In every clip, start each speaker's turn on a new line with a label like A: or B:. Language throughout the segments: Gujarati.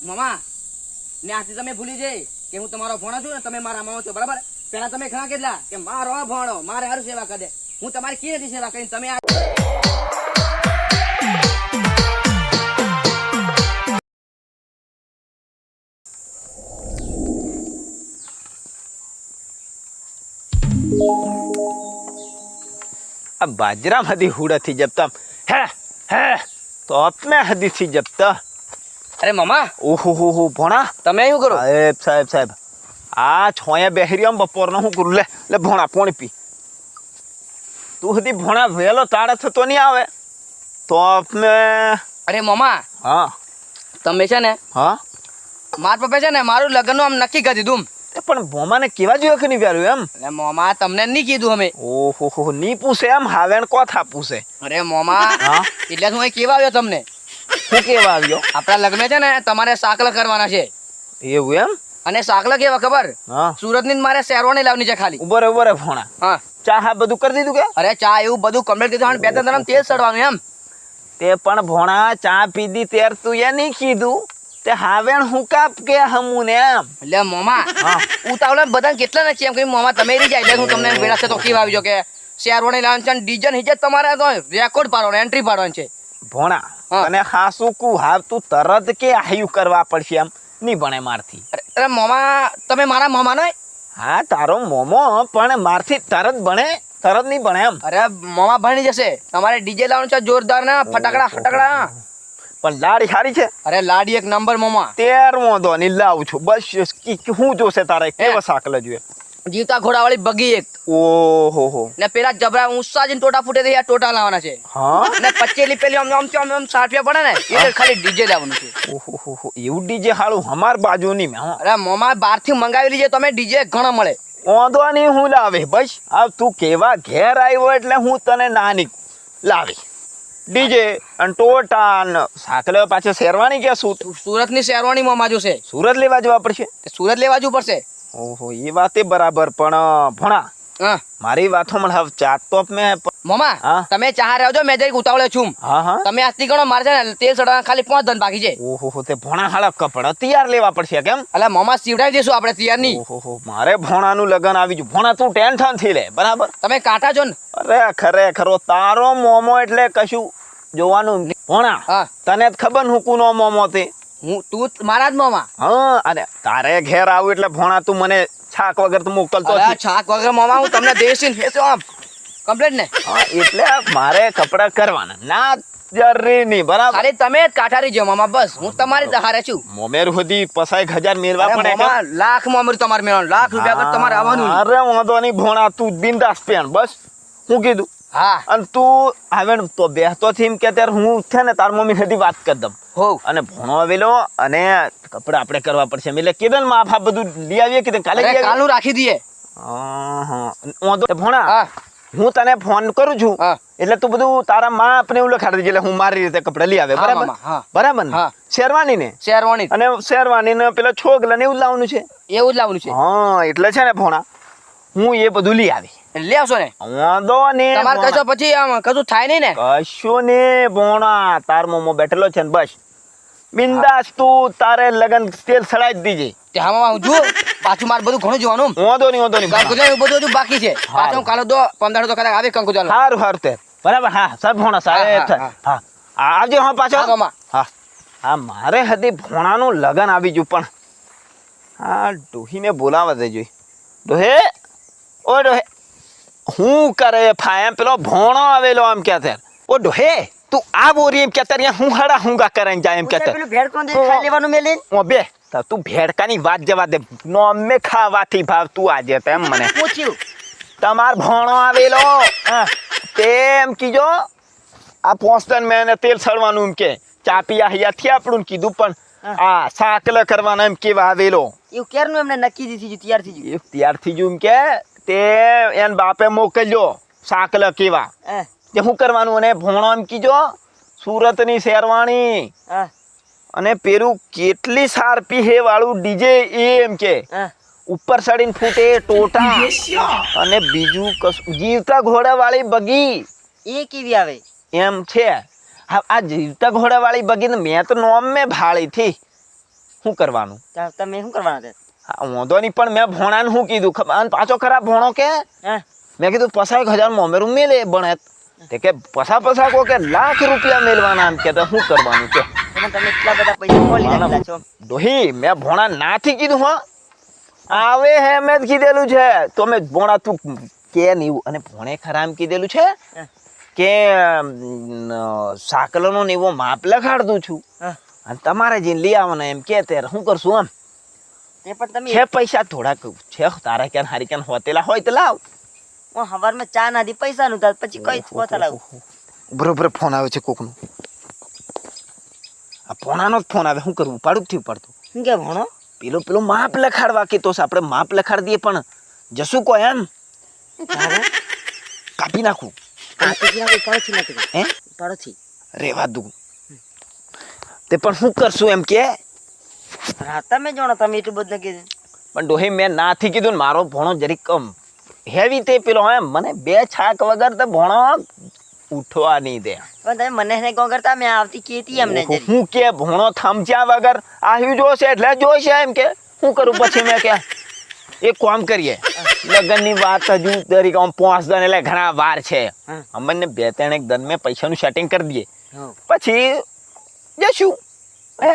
A: મામા ને આથી તમે ભૂલી જઈ કે હું તમારો ભણો છું ને તમે મારા મામા છો બરાબર. પેલા તમે ખરા કેટલા કે મારો ભણો મારે હારું સેવા કરે. હું તમારી કી નથી સેવા કરીને તમે
B: अब बाजरा हदी हुड़ा थी जब तक है तो अपने हदी थी जब तक
A: અરે મામા
B: ओहो भोणा
A: તમે શું કરો?
B: साहेब आ छोया बेहरियम बपोर न हूँ गुरु ले भोणा पानी पी तू हदी भोणा वेलो ताड़ा थतो नहीं आवे तो अपने
A: અરે મામા
B: हाँ
A: તમે છે ને
B: हाँ
A: માર પપ્પા છે ને મારું લગ્નનું આમ નક્કી કરી દીધું.
B: પણ ભોમાને કેવા જોઈએ કે નહીં વ્યારું એમ?
A: એટલે મામા તમને નહીં કીધું અમે.
B: ઓહો ની પૂછે એમ હાવેણ કોથા પૂછે.
A: અરે મામા
B: હા
A: એટલે હું અહીં કેવા આવ્યો તમને.
B: શું કેવા આવ્યો?
A: આપણા લગ્ન છે ને તમારે સાકલ કરવાના છે.
B: એવું એમ?
A: અને સાકલ કેવા ખબર?
B: હા
A: સુરત ની મારે શેરવાની લાવની છે ખાલી.
B: ઉભરે ભોણા.
A: હા
B: ચા હા બધું કરી દીધું કે?
A: અરે ચા એવું બધું કમ્પ્લીટ કીધું. બે ત્રણ દાડા તેલ સડવાનું એમ.
B: તે પણ ભોણા ચા પીધી ત્યાર તું એ નહીં કીધું તે હાવેણ હું કાપ કે હમું ને એમ.
A: એટલે મામા ઉતાવળે બધા કેટલા નથી એમ કે મામા તમે રહી જાય એટલે હું તમને વેળા છે તો કેવા આવજો કે શેરવાની લાવવાની છે ડીજન હિજે તમારે તો રેકોર્ડ પાડવાનો એન્ટ્રી પાડવાની છે.
B: ભોણા
A: હા.
B: અને હાસુ કુ હાવ તું તરત કે આયુ કરવા પડશે એમ નહીં બને મારથી.
A: અરે મામા તમે મારા મામા નો?
B: હા તારો મોમો પણ મારથી તરત નહીં બને એમ.
A: અરે મામા ભણી જશે. તમારે ડીજે લાવવાનું છે જોરદાર ને ફટાકડા.
B: પણ લાડી સારી છે.
A: અરે લાડી એક નંબર મામા.
B: 13મો દો ની લાવું છું બસ. શું જોશે તારે? કેવા સાકલ જોઈએ?
A: જીવતા ઘોડા વાળી બગી એક.
B: ઓહો
A: ને પેલા જબરા ઊંચા જઈને ટોટા ફૂટે છે ટોટા લાવવાના છે.
B: હા
A: ને પચેલી પેલી આમ 60 પડે ને એ ખાલી ડીજે લાવવાનું છે.
B: ઓહો એવું ડીજે હાળું અમાર બાજુ ની મેં.
A: અરે મામા બહાર થી મંગાવી લીજે તમે ડીજે ઘણા મળે.
B: ઓંધો ની હું લાવે બસ. આ તું કેવા ઘેર આવ્યો એટલે હું તને નાની લાવી ડીજે અને ટોટા ને સાકલ પાછળ શેરવાની કે શું?
A: સુરત ની શેરવાની મામા જોશે.
B: સુરત લેવા જવા પડશે.
A: સુરત લેવા જવું પડશે.
B: ઓહો એ વાતે બરાબર પણ ભણા
A: હા
B: મારી વાતો મને હવે ચાત તો મેં
A: મામા
B: હા?
A: તમે ચાહ રહેજો મેં જરીક ઉતાવળે છું.
B: હા
A: તમે આજથી ગણો મારે છે ને તેલ સડવા ખાલી 5 ધન બાકી છે.
B: ઓહો તે ભણા હાળા કપડા તૈયાર લેવા પડશે કેમ?
A: એટલે મામા સીવડાવી દેશું આપણે તૈયાર ની.
B: ઓહો મારે ભણાનું લગન આવી ગયું. ભણા તું ટેન્શન થી લે બરાબર.
A: તમે કાંટા જો ને.
B: અરે ખરેખરો તારો મોમો એટલે કશું જોવાનું ભણા.
A: હા
B: તને જ ખબર હું કુનો મોમો તે.
A: તું મારા જ મામા.
B: હા અને તારે ઘેર આવું એટલે ભણા તું મને છાક વગર તું મોકલતો
A: અરે
B: નથી.
A: છાક વગર મામા હું તમને દેશી ને આમ કમ્પ્લીટ ને.
B: હા એટલે મારે કપડા કરવાના ના જરી નહીં બરાબર.
A: ખાલી તમે જ કાંઠા રહી જાઓ મામા બસ. હું તમારી સહારે છું.
B: મોમેર સુધી 50,000 મેળવા
A: અરે
B: પડે
A: મામા લાખ માં તમારે મેળવાનું લાખ રૂપિયા આગળ તમારે આવવાનું.
B: અરે વાંધો નહીં ભોણા તું બિંદાસ પેન બસ. હું કીધું
A: હા
B: અને તું આવે તો બેસતો થી એમ કે ત્યારે હું છે ને તાર મમ્મી સુધી વાત કરી દઉં.
A: હો
B: અને ભણો આવેલો અને કપડા આપણે કરવા પડશે એટલે કીધું ને માફા બધું લઈ આવીએ કીધું કાલે
A: અરે કાલનું રાખી દઈએ.
B: ભણા
A: હા
B: હું તને ફોન કરું છું
A: હા
B: એટલે તું બધું તારા માં આપણે એવું લખાડી દેજે એટલે હું મારી રીતે કપડા લઈ આવે
A: હા,
B: બરાબર
A: મામા, હા.
B: બરાબર ને
A: હા.
B: શેરવાની ને
A: શેરવાની
B: અને શેરવાની ને પેલા છોગલા ને એવું જ લાવવાનું છે.
A: એવું જ લાવવાનું છે.
B: હા એટલે છે ને ભોણા હું એ બધું લઈ આવી
A: લઈ આવશો ને.
B: વાંધો ને
A: તમારે કશો પછી આમ કશું થાય નહીં ને.
B: કશું ને ભોણા તાર મોમો બેઠેલો છે ને બસ બિંદાસ તું તારે લગન તેલ સડાઈ જ દીજે.
A: ત્યાં મામા હું જો પાછું મારે બધું ઘણું જોવાનું.
B: વાંધો નહીં
A: કંકુજાલ એવું બધું હજુ બાકી છે. પાછું કાલે 15 તો કદાચ આવે કંકુજાલ.
B: સારું તે બરાબર. હા સર ભોણા સાહેબ
A: હા,
B: હા આવજો હા પાછો.
A: હા મામા.
B: હા હા મારે હતી ભોણાનું લગન આવી ગયું પણ હા ડોહીને બોલાવા દેજો. ડોહે ઓ ડોહે હું કરે ફાયમ પેલો ભોણો આવેલો એમ કે ઓ ડોહે તું આ બોરી એમ કે હું હડા હુંગા કરીને જાય એમ કે
A: પેલું ભેળ કોણ દે ખાઈ લેવાનું મેલી.
B: ઓ બે તું ભેડકાની વાત જવા દે. નોમે ખાવાથી ભાવ તું આજે તેમ મને
A: પૂછ્યું
B: તમાર ભોણો આવેલો તેમ કીજો આ પોસ્ટન મેં તેલ સડવાનું એમ કે ચાપિયા હૈયાથી આપણું કીધું પણ આ સાકલ કરવાનો એમ કેવા આવેલો.
A: એવું ક્યારનું એમને નક્કી દીધી તૈયાર થઈ ગયું.
B: એ ત્યાર થઈ ગયું એમ કે તે એન બાપે મોકલ્યો સાકલ કેવા તે શું કરવાનું અને ભોણો એમ કીજો સુરતની શેરવાણી અને પેલું કેટલી સારપી હે વાળું ડીજે એમ કે ઉપર ચડીને ફૂટે ટોટા અને બીજું કશું જીવતા ઘોડા વાળી બગી
A: એ કેવી આવે
B: એમ છે. આ જીવતા ઘોડા વાળી બગી મેં તો નોમ મેં ભાળી થી શું કરવાનું?
C: તમે શું કરવાના હતા?
B: હા, વાંધો નહીં, પણ મેં ભોણાને શું કીધું ખબર? અને પાછો ખરાબ ભોણો કે
C: હા
B: મેં કીધું 50,000 મોમેરું મેલે ભણે તે કે પસા કો કે લાખ રૂપિયા મેલવાના એમ કે તો શું કરવાનું કે?
C: પણ તમે એટલા બધા પૈસા ખોલી નાખેલા છો.
B: ડોહી મેં ભોણા નાથી કીધું હો આવે હે મેં જ કીધેલું છે તો મેં ભોણા તું કે નહીં અને ભોણે ખરા એમ કીધેલું છે
C: હા.
B: કે સાકલનો ને એવો માપ લખાડતું છું
C: હા.
B: અને તમારે જે લઈ આવવાના એમ કે ત્યારે શું કરશું આમ
C: તે પણ તમે
B: છે પૈસા થોડાક છે તારા ક્યાં હારી ક્યાં હોતેલા હોય તો લાવ.
C: હું સવારમાં ચા નાથી પૈસા નું થાય પછી કઈ કોથા લાવું.
B: બરોબર ફોન આવે છે કોકનો. આ ફોનાનો જ ફોન આવે શું કરવું? પાડું થયું પડતું
C: શું કે ભણો
B: પેલો માપ લખાડવા કે તો આપણે માપ લખાડી દઈએ પણ જશું કોઈ એમ કાપી નાખું
C: પડોશી નથી
B: હે
C: પડોશી
B: રેવા દઉં તે પણ શું કરશું એમ કે?
C: હા તમે જાણો તમે એટલું બધું કીધું.
B: પણ ડોહી મેં નાથી કીધું ને મારો ભણો જરીક કમ હેવી તે પેલો એમ મને બે છાક વગર તો ભણો ઉઠવા નહીં દે.
C: પણ તમે મને નહીં કહો કરતા મેં આવતી કેતી એમને જરી.
B: હું કે ભણો થમચ્યા વગર આવ્યું જોશે એટલે જોશે એમ કે શું કરું પછી મેં કે એક કામ કરીએ લગ્નની વાત હજુ તરીકે આમ 5 દન એટલે ઘણા વાર છે અમને 2-3 એક દન મેં પૈસાનું સેટિંગ કરી દઈએ પછી જશું.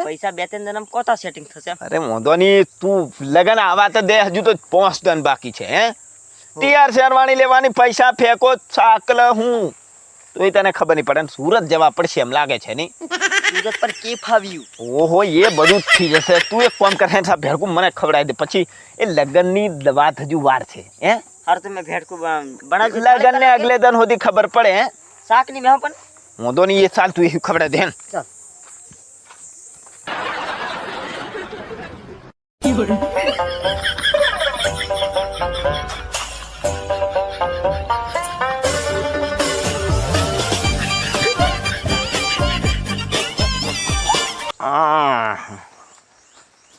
C: પૈસા 2-3 જણા કોતા સેટિંગ થશે?
B: અરે વાંધો નહીં તું લગન આવા તો દે હજુ તો 5 દન બાકી છે હે તૈયાર શેરવાણી લેવાની પૈસા ફેંકો સાકલ હું તો તને ખબર નહીં પડે સુરત જવા પડશે એમ લાગે છે નહીં?
C: સુરત પર કે ફાવ્યું?
B: ઓહો એ બધું જ થઈ જશે તું એક કામ કરે ભેડકું મને ખવડાવી દે પછી એ લગનની વાત હજુ વાર છે હે
C: હાર તમે ભેડકું બનાવજો
B: લગન ને અગલે દન સુધી ખબર પડે હે
C: શાક ની મેં પણ
B: વાંધો નહીં એ સાલ તું એ ખવડાવી દે
C: ચાલ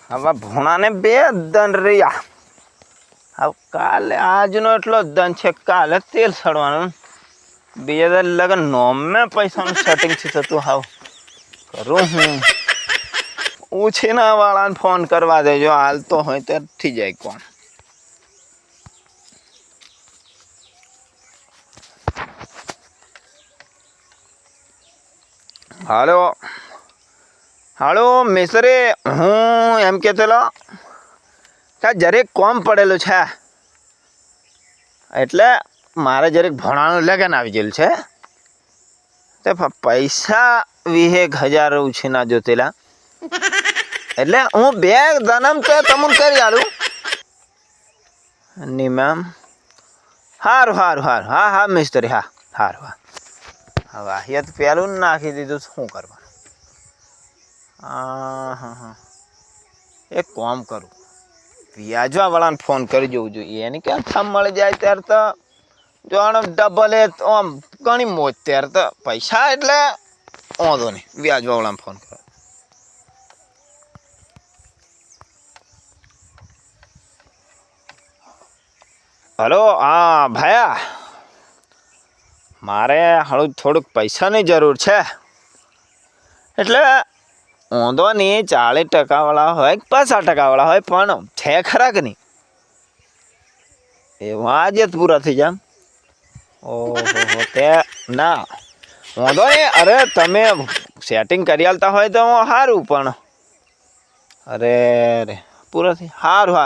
B: હવે ભોણાને 2 દન રહ્યા હવે કાલે આજનો એટલો જ દન છે કાલે તેલ સડવાનું 2 દન લગન નોમે પૈસાનું સેટિંગ છે થતું હાવ કરું હું ઉછીના વાળાને ફોન કરવા દેજો હાલતો હોય તો થઈ જાય કોણ. હાલો મિસરે હું એમ કહેતો કે જરીક કોમ પડેલું છે એટલે મારે જરીક ભણાનું લગન આવી ગયેલું છે તે પૈસા 20,000 ઉછીના જોતેલા એટલે હું 2 દનમ તો તમને કરી આલું નહીં મેમ. સારું હા મિસ્ત્રી હા સારું હવે આહિયા તો પેલું નાખી દીધું શું કરવાનું? હા એક કામ કરું વ્યાજવા વાળાને ફોન કરી જોવું જોઈએ એની ક્યાં થામ મળી જાય ત્યારે તો જો ડબલ આમ ઘણી મોજ ત્યારે તો પૈસા એટલે વાંધો નહીં વ્યાજવા વાળાને ફોન કરો. હલો હા ભાયા મારે હળું થોડુંક પૈસાની જરૂર છે એટલે વાંધો નહીં 40% વાળા હોય 50% વાળા હોય પણ છે ખરા કે નહીં એવા આજે જ પૂરા થઈ જાય. ઓહો તે ના વાંધો નહીં અરે તમે સેટિંગ કરી આલતા હોય તો સારું પણ અરે પૂરા થઈ સારું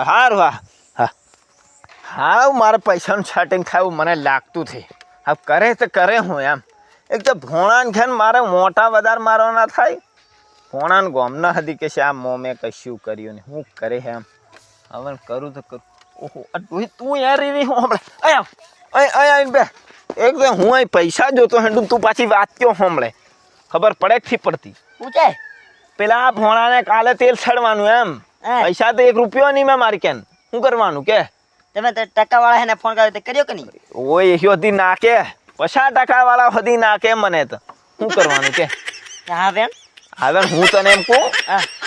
B: હા મારે પૈસાનું સેટિંગ થાય મને લાગતું છે હવે કરે તો કરે હું એમ એક તો ભોણાને છે ને મારે મોટા વધારે મારવાના થાય ભોણાને ગોમના હતી કે શ્યામ મોમે કશું કર્યું ને હું કરે એમ હવે કરું તો કરું. ઓહો તું યાર એવી હું હમણાં અહીંયા બે એક તો હું અહીં પૈસા જોતો હેન્ડું તું પાછી વાત ક્યો હમણે ખબર પડે જ પડતી
C: શું છે
B: પેલા ભોણાને કાલે તેલ સડવાનું એમ પૈસા તો 1 રૂપિયો નહીં મેં મારી કેન શું કરવાનું કે
C: તમે ટકા વાળા એને ફોન કર્યો તે કર્યો કે નહીં?
B: ઓય હતી નાકે 50% વાળા હતી નાકે મને તો શું કરવાનું કે
C: હા બેન
B: હવે હું તને એમ કહું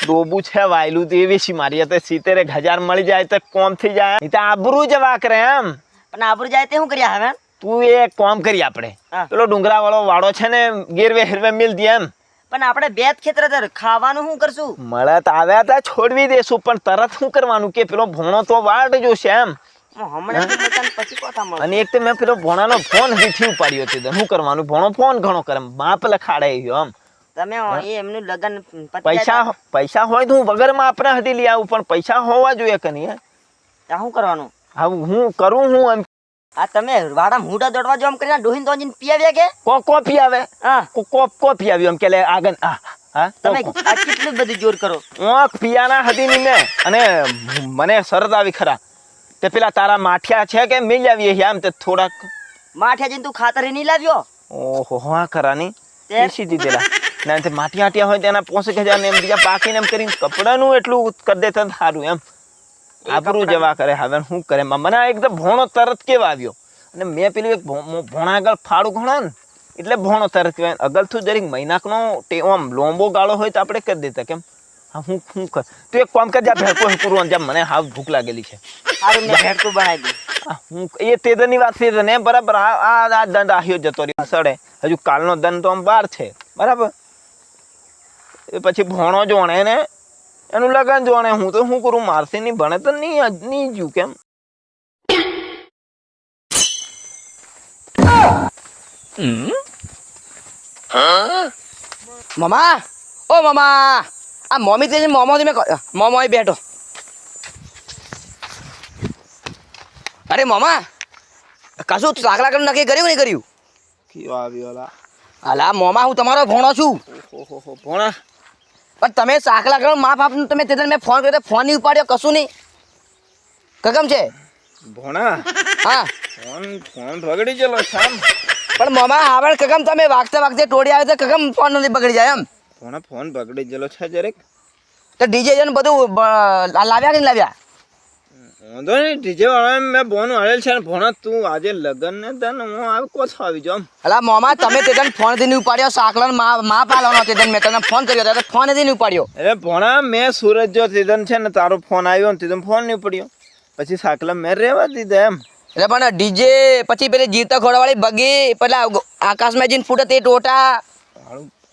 B: ડોબું છે વાયલું તો એવી સી મારી તો 70,000 મળી જાય તો કોમ થઈ જાય નહીં તો આબરૂ જ વાકરે એમ.
C: પણ આબરૂ જાય તે શું કર્યા હવે?
B: તું એક કામ કરી આપણે પેલો ડુંગરા વાળો વાડો છે ને ગેરવે હેરવે મિલ દે એમ
C: પણ આપણે બે જ ખેતર હતા, ખાવાનું શું કરશું?
B: મળત આવ્યા હતા છોડવી દેશું, પણ તરત શું કરવાનું કે પેલો ભોણો તો વાટ જોશે એમ.
C: હમણાં તો મકાન પછી કોથા મળે.
B: અને એક તો મેં પેલો ભોણાનો ફોન હજી ઉપાડ્યો તે શું કરવાનું, ભોણો ફોન ઘણો કરે, માપ લખાડે એમ.
C: તમે એ એમનું લગન
B: પૈસા હોય તો હું વગર માં આપણે હદી લઈ આવું, પણ પૈસા હોવા જોઈએ કે નહીં.
C: શું કરવાનું?
B: હવે હું કરું હું એમ.
C: આ તમે વાડા મૂડા દોડવા જો એમ કરીને ડોહીન તો પી આવ્યા કે
B: કોપી આવે.
C: હા
B: કોપી આવ્યો એમ કે લે આગળ
C: તમે આ કેટલું બધું જોર કરો.
B: પિયાના હતી ની મેં, અને મને શરત આવી ખરા તે પેલા તારા માઠિયા છે કે મિલ આવીએ એમ તે થોડાક
C: માઠિયા જઈને તું ખાતર નહીં લાવ્યો?
B: ઓહો હા ખરા ની એસી દીધેલા ના તે માઠિયા હાટિયા હોય તેના 50,000 ને એમ બીજા પાકીને એમ કરીને કપડાનું એટલું કરી દેતા સારું એમ. આબરૂ જેવા કરે. હવે શું કરે, મને એકદમ ભોણો તરત કેવા આવ્યો, અને મેં પેલું એક ભોણા આગળ ફાડું ઘણો ને એટલે ભોણો તરત કહેવાય. અગલથી જરીક મહિનાકનો આમ લોંબો ગાળો હોય તો આપણે કરી દેતા કેમ. હા હું કર તું એક કામ કર, જા ભેળકો પૂરું જા, મને હાવ ભૂખ લાગેલી છે.
C: સારું મેં ભેટકું બનાવી દઉં.
B: હું એ તેદની વાત છે ને બરાબર. આ દંડ આહ્યો જતો રહ્યો સડે, હજુ કાલનો દંડ તો આમ બહાર છે બરાબર. એ પછી ભોણો જોણે ને એનું લગન જોણે, હું તો શું કરું, મારથી નહીં ભણે તો નહીં જ્યું કેમ.
A: મમા ઓ મમા, આ મમ્મી તે મોમો મેં મોમો અહીં બેઠો. અરે મમા કશું સાકલા કરવાનું નક્કી કર્યું નહીં કર્યું?
B: કયો આવ્યો
A: અલા મોમા હું તમારો ભોણો છું.
B: ઓહો ભોણા,
A: પણ તમે સાકલા કરો માપ આપ, તમે તે મેં ફોન કર્યો ફોન નહીં ઉપાડ્યો, કશું નહીં. કગમ છે
B: ભોણા?
A: હા
B: ફોન બગડી ગયેલો છે આમ.
A: પણ મમા આવડ કગમ તમે વાગતે વાગતે ટોડી આવે તો કગમ ફોન નથી બગડી જાય એમ.
B: ભોણા ફોન બગડી ગયેલો છે જરેક.
A: તો ડીજે ને બધું લાવ્યા કે નહીં લાવ્યા?
B: વાંધો નહીં, ડીજે વાળા મેં બોન હળેલ છે ને. ભોણા તું આજે લગન ને તને હું કોછો આવી જાઉં.
A: અલા મોમા તમે તે ફોન થી નહીં ઉપાડ્યો, સાકલા માપ આલવાનો તે મેં તને ફોન કર્યો હતો, ફોન થી નહીં ઉપાડ્યો.
B: અરે ભોણા મેં સુરત જો તીધન છે ને તારો ફોન આવ્યો ને તીધન ફોન નહીં પડ્યો, પછી સાકલા મેં રેવા દીધા એમ.
A: એટલે પણ ડીજે પછી પેલી જીવતા ઘોડાવાળી બગી પેલા આકાશમાં જઈને ફૂટે તે ટોટા.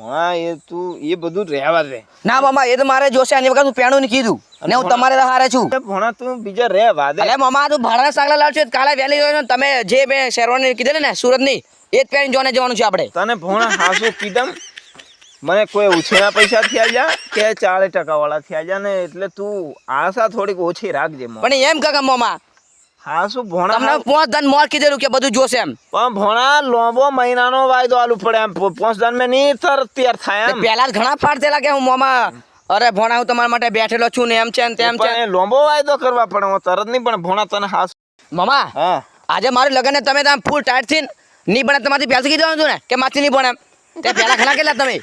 B: હા એ તું એ બધું રહેવા દે.
A: ના મામા એ તો મારે જોશે, આની વખત હું પેણું નહીં કીધું ને હું તમારે હારે છું.
B: ભોણા તું બીજા રહેવા દે.
A: અરે મામા તું ભાડાના સાગલા લાવશો કાલે વહેલી જોઈને તમે જે મેં શેરવાની કીધે ને સુરતની એ જ પહેરીને જોને જવાનું છે આપણે.
B: તને ભોણા હાસુ કીધમ, મને કોઈ ઉછેના પૈસા થયા જા કે 40% વાળા થયા જા ને, એટલે તું આશા થોડીક ઓછી રાખજે.
A: પણ એમ કાકા મામા
B: હાસુ ભોણા
A: તમને 5 દન મોર કીધેલું કે બધું જોશે એમ.
B: પણ ભોણા લોબો મહિનાનો વાયદો આલુ પડે એમ. 5 દન મેં નહીં તૈયાર થાય એમ.
A: પહેલા જ ઘણા ફાડતેલા કે હું મામા અરે ભોણા હું તમારા માટે બેઠેલો છું ને એમ છે ને તેમ છે.
B: લોબો વાયદો કરવા પડે, હું તરત નહીં. પણ ભોણા તને હાસુ
A: મામા
B: હા
A: આજે મારું લગન ને તમે ફૂલ ટાઈટ થી નહીં બને, તમારી પહેલાથી કીધું હતું ને કે માથી નહીં ભણે એમ. તે પહેલા ઘણા કેટલા તમે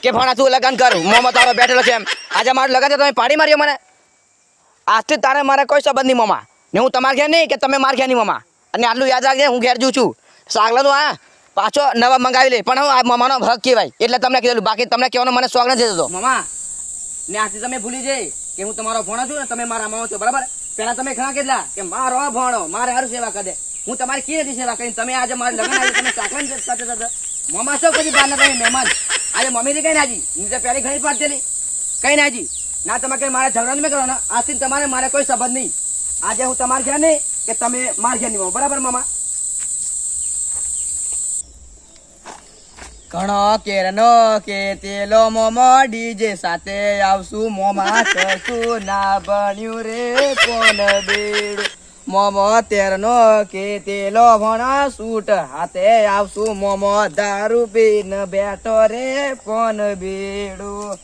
A: કે ભણા તું લગન કર, મોમાં તારો બેઠેલો છે એમ. આજે મારું લગન છે તમે પાડી માર્યો મને. આજથી તારે મારે કોઈ સંબંધ નહીં મામા, ને હું તમારે ઘેર નહીં કે તમે મારે ઘેર નહીં મામા. અને આટલું યાદ રાખજે, હું ઘેર જઉં છું. સાગલા તો હા પાછો નવા મંગાવી લે, પણ હું આ મામાનો હક કહેવાય એટલે તમને કીધેલું, બાકી તમને કહેવાનો મને શોખ નથી થતો. મામા ને આજથી તમે ભૂલી જાય કે હું તમારો ભણો છું ને તમે મારા મામા છો બરાબર. પેલા તમે ઘણા કેટલા કે મારો ભણો મારે હારું સેવા કરે, હું તમારી કી નથી સેવા કરી. તમે આજે મારે લગ્ન આવી તમે સાકલા સાથે મામા છો કદી બહાર ના તમે મહેમાન. આજે મમ્મી કઈ નાજી હું તો પહેલી ઘણી પાડતેલી કઈ નાજી ના. તમે કઈ મારે ઝઘડા નહીં કરવાના, આજથી તમારે મારે કોઈ સંબંધ નહીં. આજે હું તમારે ઘેર નહીં કે તમે મારે ઘેર નહીં બરાબર મામા. ઘણો કેરનો કે તેલો મોમો ડીજે સાથે આવશું, મોમા કશું ના બન્યું રે કોણ બેડું. મોમો તેરનો કે તેલો ભણા સૂટ હાથે આવશું, મોમો દારૂ પીને બેઠો રે કોણ બેડું.